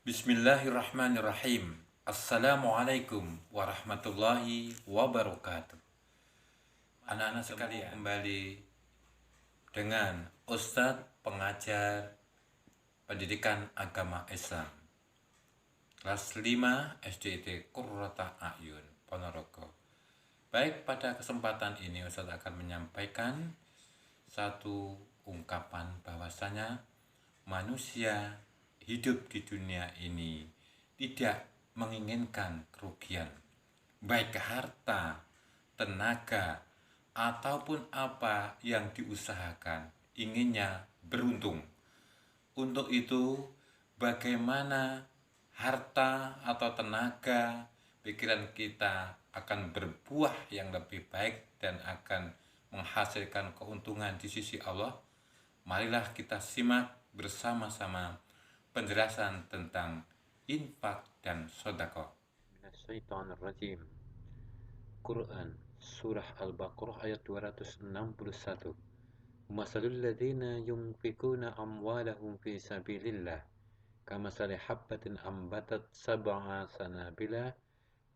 Bismillahirrahmanirrahim. Assalamualaikum warahmatullahi wabarakatuh. Anak-anak sekalian, kembali dengan Ustadz pengajar pendidikan agama Islam kelas 5 SDIT Qurrata A'yun Ponorogo. Baik, pada kesempatan ini Ustadz akan menyampaikan satu ungkapan bahwasanya manusia hidup di dunia ini tidak menginginkan kerugian, baik harta, tenaga, ataupun apa yang diusahakan, inginnya beruntung. Untuk itu, bagaimana harta atau tenaga pikiran kita akan berbuah yang lebih baik dan akan menghasilkan keuntungan di sisi Allah? Marilah kita simak bersama-sama penjelasan tentang infak dan sedekah. Minasyaitonirrajim. Quran Surah Al-Baqarah ayat 261. Masalul ladzina yunfikuna amwalahum fi sabilillah kamasali habbatin ambatat sab'a sanabila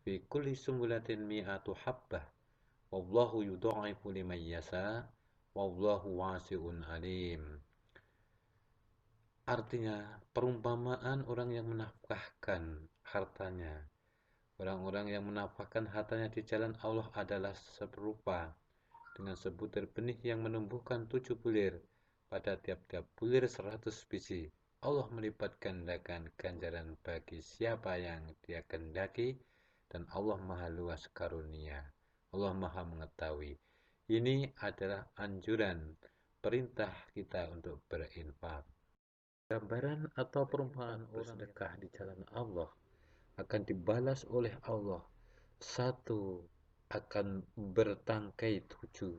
fi kulli sumbulatin mi'atu habbah wallahu yudha'ifu liman yasha wallahu wasi'un alim. Artinya, perumpamaan orang yang menafkahkan hartanya. Orang-orang yang menafkahkan hartanya di jalan Allah adalah serupa dengan sebutir benih yang menumbuhkan 7 bulir. Pada tiap-tiap bulir 100 biji. Allah melipat gandakan ganjaran bagi siapa yang Dia kehendaki, dan Allah Maha Luas karunia. Allah Maha mengetahui. Ini adalah anjuran perintah kita untuk berinfak. Gambaran atau perumpamaan bersedekah di jalan Allah akan dibalas oleh Allah. Satu akan bertangkai 7,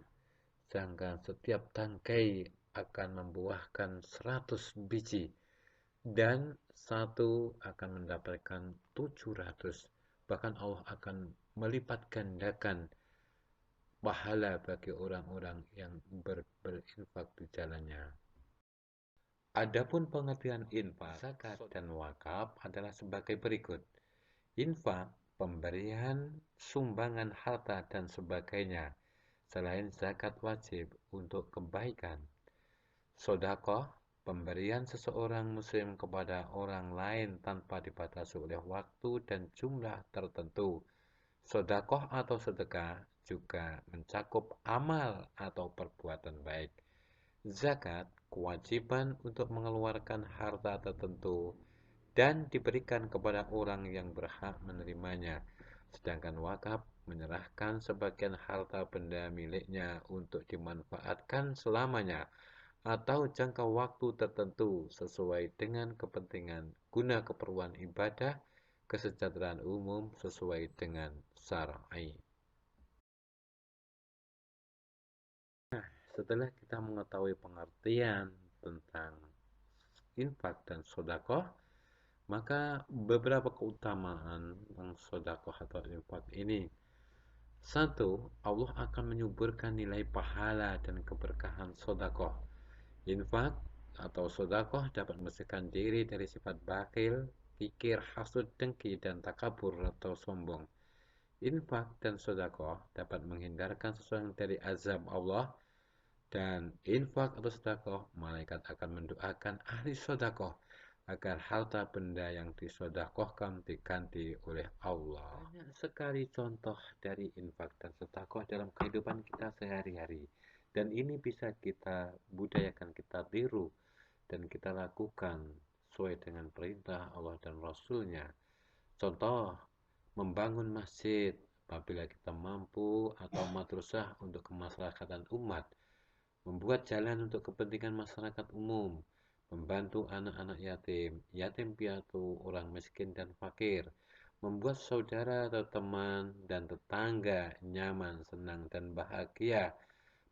sedangkan setiap tangkai akan membuahkan 100 biji, dan satu akan mendapatkan 700. Bahkan Allah akan melipat gandakan pahala bagi orang-orang yang berinfak di jalannya. Adapun pengertian infak, zakat, dan wakaf adalah sebagai berikut. Infak, pemberian, sumbangan harta, dan sebagainya, selain zakat wajib untuk kebaikan. Sedekah, pemberian seseorang muslim kepada orang lain tanpa dibatasi oleh waktu dan jumlah tertentu. Sedekah atau sedekah juga mencakup amal atau perbuatan baik. Zakat, kewajiban untuk mengeluarkan harta tertentu dan diberikan kepada orang yang berhak menerimanya. Sedangkan wakaf menyerahkan sebagian harta benda miliknya untuk dimanfaatkan selamanya atau jangka waktu tertentu sesuai dengan kepentingan guna keperluan ibadah, kesejahteraan umum sesuai dengan syar'i. Setelah kita mengetahui pengertian tentang infak dan sedekah, maka beberapa keutamaan tentang sedekah atau infak ini. 1. Allah akan menyuburkan nilai pahala dan keberkahan sedekah. Infak atau sedekah dapat membersihkan diri dari sifat bakhil, kikir, hasud, dengki, dan takabur atau sombong. Infak dan sedekah dapat menghindarkan seseorang dari azab Allah, dan infak atau sedekah, malaikat akan mendoakan ahli sedekah agar harta benda yang disedekahkan diganti oleh Allah. Banyak sekali contoh dari infak dan sedekah dalam kehidupan kita sehari-hari, dan ini bisa kita budayakan, kita tiru, dan kita lakukan sesuai dengan perintah Allah dan Rasul-Nya. Contoh, membangun masjid apabila kita mampu, atau madrasah untuk kemaslahatan umat, membuat jalan untuk kepentingan masyarakat umum, membantu anak-anak yatim, yatim piatu, orang miskin dan fakir, membuat saudara atau teman dan tetangga nyaman, senang, dan bahagia,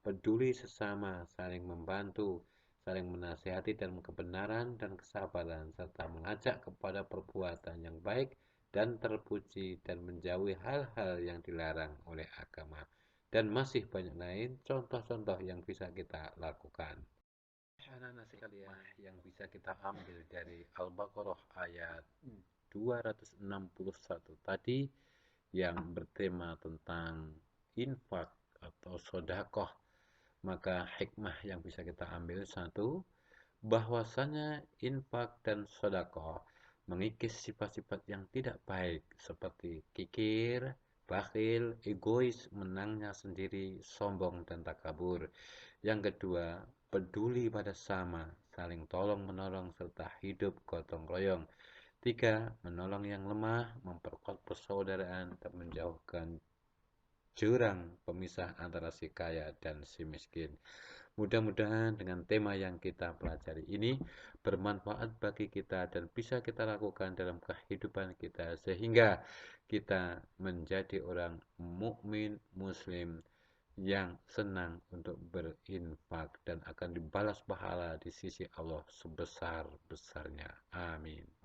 peduli sesama, saling membantu, saling menasihati dalam kebenaran dan kesabaran, serta mengajak kepada perbuatan yang baik dan terpuji, dan menjauhi hal-hal yang dilarang oleh agama. Dan masih banyak lain contoh-contoh yang bisa kita lakukan. Anak-anak sekalian, yang bisa kita ambil dari Al-Baqarah ayat 261 tadi yang bertema tentang infak atau sodakoh, maka hikmah yang bisa kita ambil satu, bahwasanya infak dan sodakoh mengikis sifat-sifat yang tidak baik seperti kikir, bakhil, egois, menangnya sendiri, sombong, dan takabur. Yang kedua, peduli pada sama, saling tolong-menolong, serta hidup gotong royong. Tiga, menolong yang lemah, memperkuat persaudaraan, dan menjauhkan jurang pemisah antara si kaya dan si miskin. Mudah-mudahan dengan tema yang kita pelajari ini bermanfaat bagi kita dan bisa kita lakukan dalam kehidupan kita sehingga kita menjadi orang mukmin muslim yang senang untuk berinfak dan akan dibalas pahala di sisi Allah sebesar-besarnya. Amin.